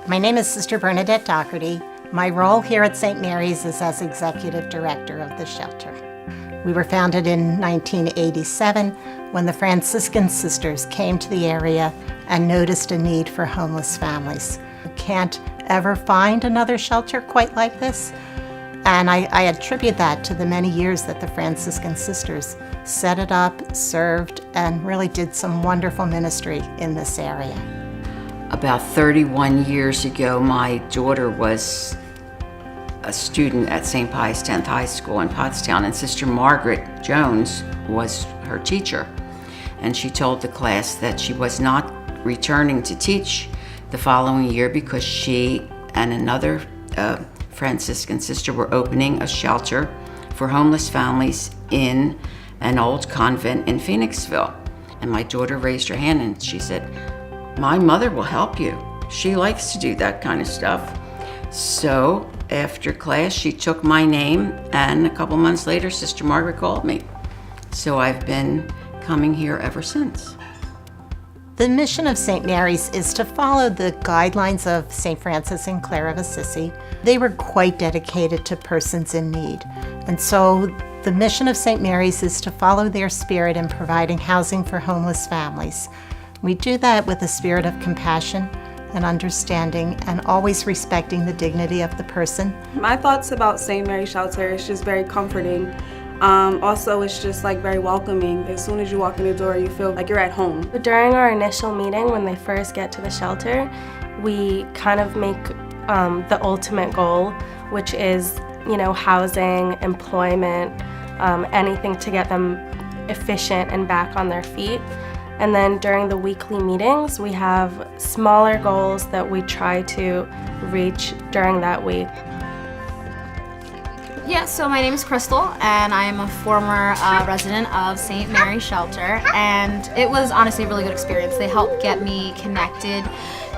My name is Sister Bernadette Doherty. My role here at St. Mary's is as Executive Director of the shelter. We were founded in 1987 when the Franciscan Sisters came to the area and noticed a need for homeless families. You can't ever find another shelter quite like this, and I attribute that to the many years that the Franciscan Sisters set it up, served, and really did some wonderful ministry in this area. About 31 years ago, my daughter was a student at St. Pius X High School in Pottstown, and Sister Margaret Jones was her teacher. And she told the class that she was not returning to teach the following year because she and another Franciscan sister were opening a shelter for homeless families in an old convent in Phoenixville. And my daughter raised her hand and she said, "My mother will help you. She likes to do that kind of stuff." So after class, she took my name, and a couple months later, Sister Margaret called me. So I've been coming here ever since. The mission of St. Mary's is to follow the guidelines of St. Francis and Clare of Assisi. They were quite dedicated to persons in need. And so the mission of St. Mary's is to follow their spirit in providing housing for homeless families. We do that with a spirit of compassion and understanding and always respecting the dignity of the person. My thoughts about St. Mary's Shelter is just very comforting. Also, it's just like very welcoming. As soon as you walk in the door, you feel like you're at home. During our initial meeting, when they first get to the shelter, we kind of make the ultimate goal, which is, housing, employment, anything to get them efficient and back on their feet. And then during the weekly meetings, we have smaller goals that we try to reach during that week. Yeah, so my name is Crystal, and I am a former resident of St. Mary's Shelter, and it was honestly a really good experience. They helped get me connected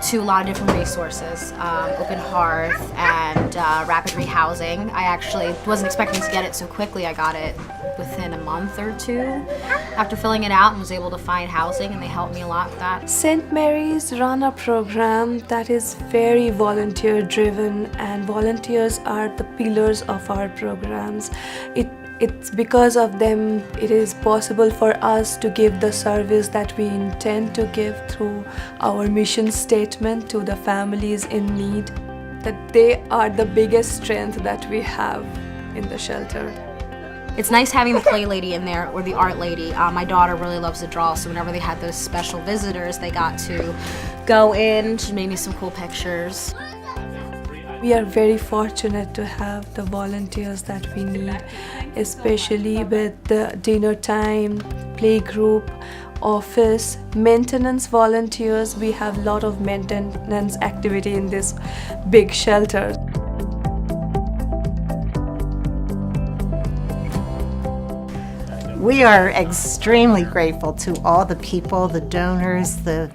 to a lot of different resources, Open Hearth and Rapid Rehousing. I actually wasn't expecting to get it so quickly. I got it within a month or two after filling it out and was able to find housing, and they helped me a lot with that. St. Mary's run a program that is very volunteer driven, and volunteers are the pillars of our programs. It's because of them it is possible for us to give the service that we intend to give through our mission statement to the families in need, that they are the biggest strength that we have in the shelter. It's nice having the play lady in there, or the art lady. My daughter really loves to draw, so whenever they had those special visitors, they got to go in. She made me some cool pictures. We are very fortunate to have the volunteers that we need, especially with the dinner time, play group, office, maintenance volunteers. We have a lot of maintenance activity in this big shelter. We are extremely grateful to all the people, the donors, the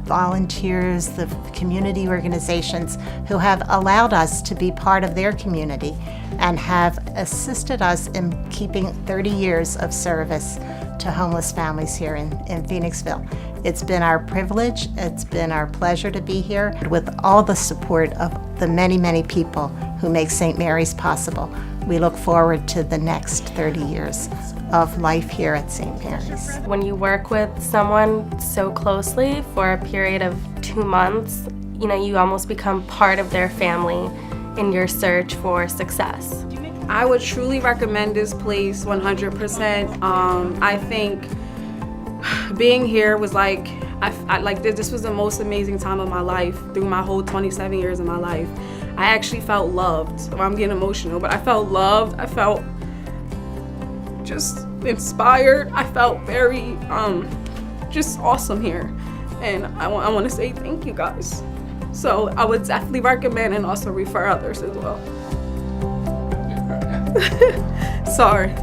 volunteers, the community organizations who have allowed us to be part of their community and have assisted us in keeping 30 years of service to homeless families here in Phoenixville. It's been our privilege, it's been our pleasure to be here with all the support of the many, many people who make St. Mary's possible. We look forward to the next 30 years of life here at St. Mary's. When you work with someone so closely for a period of 2 months, you almost become part of their family in your search for success. I would truly recommend this place 100%. I think being here was this was the most amazing time of my life through my whole 27 years of my life. I actually felt loved. So I'm getting emotional, but I felt loved. I felt just inspired. I felt very just awesome here, and I want to say thank you guys. So I would definitely recommend and also refer others as well. Sorry.